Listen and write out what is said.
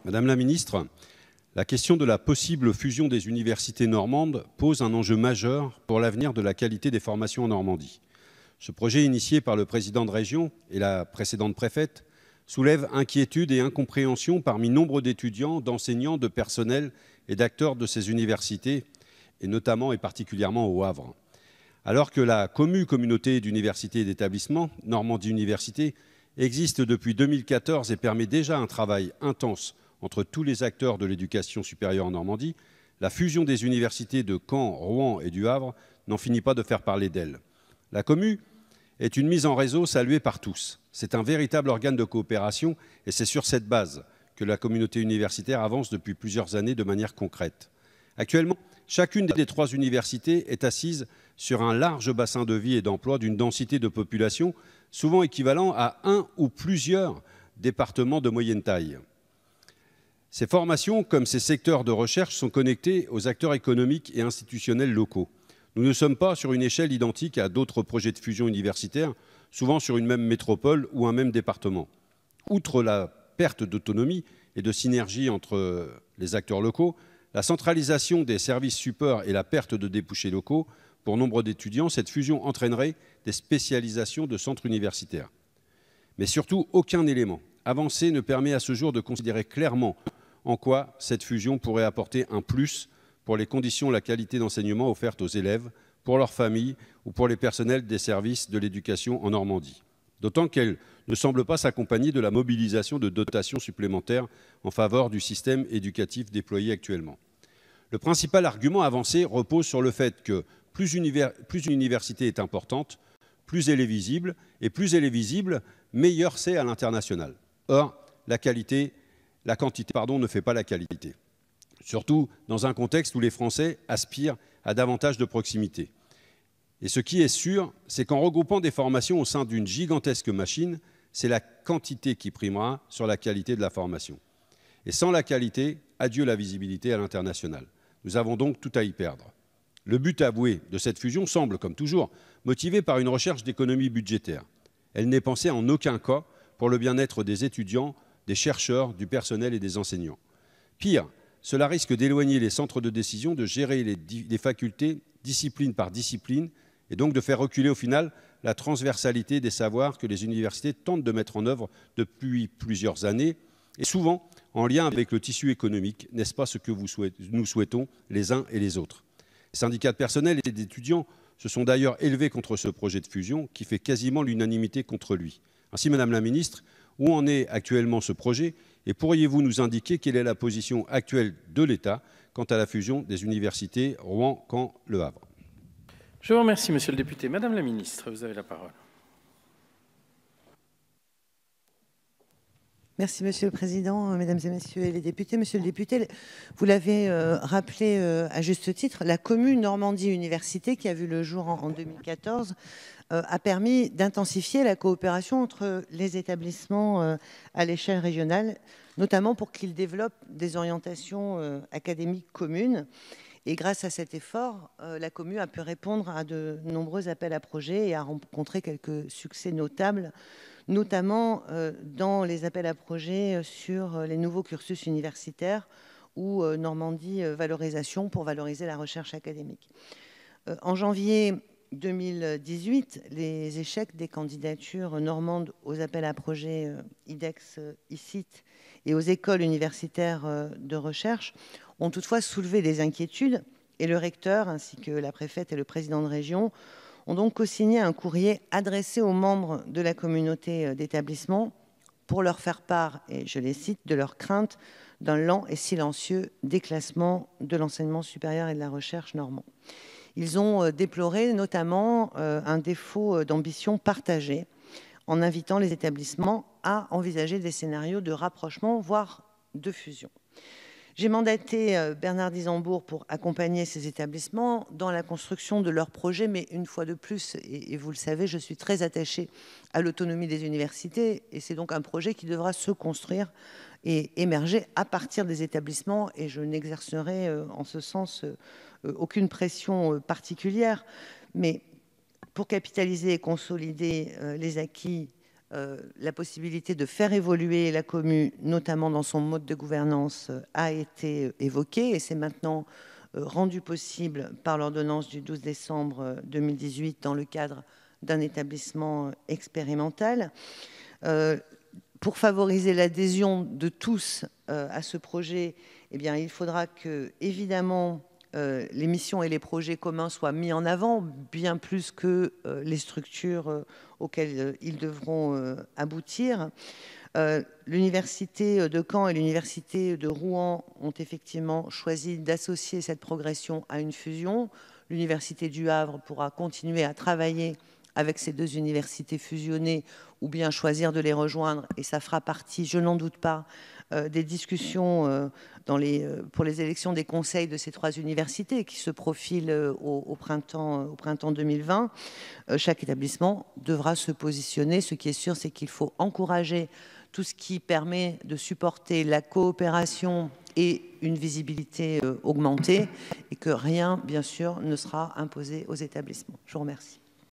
Madame la ministre, la question de la possible fusion des universités normandes pose un enjeu majeur pour l'avenir de la qualité des formations en Normandie. Ce projet, initié par le président de région et la précédente préfète, soulève inquiétude et incompréhension parmi nombre d'étudiants, d'enseignants, de personnels et d'acteurs de ces universités, et notamment et particulièrement au Havre. Alors que la communauté d'universités et d'établissements, Normandie Université, existe depuis 2014 et permet déjà un travail intense entre tous les acteurs de l'éducation supérieure en Normandie, la fusion des universités de Caen, Rouen et du Havre n'en finit pas de faire parler d'elle. La commu est une mise en réseau saluée par tous. C'est un véritable organe de coopération et c'est sur cette base que la communauté universitaire avance depuis plusieurs années de manière concrète. Actuellement, chacune des 3 universités est assise sur un large bassin de vie et d'emploi d'une densité de population souvent équivalent à un ou plusieurs départements de moyenne taille. Ces formations, comme ces secteurs de recherche, sont connectés aux acteurs économiques et institutionnels locaux. Nous ne sommes pas sur une échelle identique à d'autres projets de fusion universitaire, souvent sur une même métropole ou un même département. Outre la perte d'autonomie et de synergie entre les acteurs locaux, la centralisation des services supports et la perte de débouchés locaux, pour nombre d'étudiants, cette fusion entraînerait des spécialisations de centres universitaires. Mais surtout, aucun élément avancé ne permet à ce jour de considérer clairement en quoi cette fusion pourrait apporter un plus pour les conditions et la qualité d'enseignement offertes aux élèves, pour leurs familles ou pour les personnels des services de l'éducation en Normandie. D'autant qu'elle ne semble pas s'accompagner de la mobilisation de dotations supplémentaires en faveur du système éducatif déployé actuellement. Le principal argument avancé repose sur le fait que plus une université est importante, plus elle est visible, et plus elle est visible, meilleur c'est à l'international. Or, la quantité ne fait pas la qualité. Surtout dans un contexte où les Français aspirent à davantage de proximité. Et ce qui est sûr, c'est qu'en regroupant des formations au sein d'une gigantesque machine, c'est la quantité qui primera sur la qualité de la formation. Et sans la qualité, adieu la visibilité à l'international. Nous avons donc tout à y perdre. Le but avoué de cette fusion semble, comme toujours, motivé par une recherche d'économie budgétaire. Elle n'est pensée en aucun cas pour le bien-être des étudiants, des chercheurs, du personnel et des enseignants. Pire, cela risque d'éloigner les centres de décision, de gérer les facultés discipline par discipline et donc de faire reculer au final la transversalité des savoirs que les universités tentent de mettre en œuvre depuis plusieurs années et souvent en lien avec le tissu économique. N'est-ce pas ce que nous souhaitons les uns et les autres? Les syndicats de personnel et d'étudiants se sont d'ailleurs élevés contre ce projet de fusion qui fait quasiment l'unanimité contre lui. Ainsi, Madame la Ministre, où en est actuellement ce projet et pourriez-vous nous indiquer quelle est la position actuelle de l'État quant à la fusion des universités Rouen, Caen, Le Havre? Je vous remercie, Monsieur le député. Madame la Ministre, vous avez la parole. Merci, Monsieur le Président, Mesdames et Messieurs les députés. Monsieur le député, vous l'avez rappelé à juste titre, la commune Normandie Université, qui a vu le jour en 2014, a permis d'intensifier la coopération entre les établissements à l'échelle régionale, notamment pour qu'ils développent des orientations académiques communes. Et grâce à cet effort, la commune a pu répondre à de nombreux appels à projets et a rencontré quelques succès notables, notamment dans les appels à projets sur les nouveaux cursus universitaires ou Normandie Valorisation pour valoriser la recherche académique. En janvier 2018, les échecs des candidatures normandes aux appels à projets IDEX, ICIT et aux écoles universitaires de recherche ont toutefois soulevé des inquiétudes et le recteur ainsi que la préfète et le président de région ont donc co-signé un courrier adressé aux membres de la communauté d'établissement pour leur faire part, et je les cite, de leur crainte d'un lent et silencieux déclassement de l'enseignement supérieur et de la recherche normand. Ils ont déploré notamment un défaut d'ambition partagée en invitant les établissements à envisager des scénarios de rapprochement, voire de fusion. J'ai mandaté Bernard Disembourg pour accompagner ces établissements dans la construction de leurs projets, mais une fois de plus, et vous le savez, je suis très attachée à l'autonomie des universités, et c'est donc un projet qui devra se construire et émerger à partir des établissements, et je n'exercerai en ce sens aucune pression particulière, mais pour capitaliser et consolider les acquis la possibilité de faire évoluer la commune, notamment dans son mode de gouvernance, a été évoquée et c'est maintenant rendu possible par l'ordonnance du 12 décembre 2018 dans le cadre d'un établissement expérimental. Pour favoriser l'adhésion de tous à ce projet, eh bien, il faudra que, évidemment, les missions et les projets communs soient mis en avant, bien plus que les structures auxquelles ils devront aboutir. L'université de Caen et l'université de Rouen ont effectivement choisi d'associer cette progression à une fusion. L'université du Havre pourra continuer à travailler avec ces deux universités fusionnées ou bien choisir de les rejoindre, et ça fera partie, je n'en doute pas, des discussions pour les élections des conseils de ces trois universités qui se profilent au printemps 2020. Chaque établissement devra se positionner. Ce qui est sûr, c'est qu'il faut encourager tout ce qui permet de supporter la coopération et une visibilité augmentée, et que rien, bien sûr, ne sera imposé aux établissements. Je vous remercie.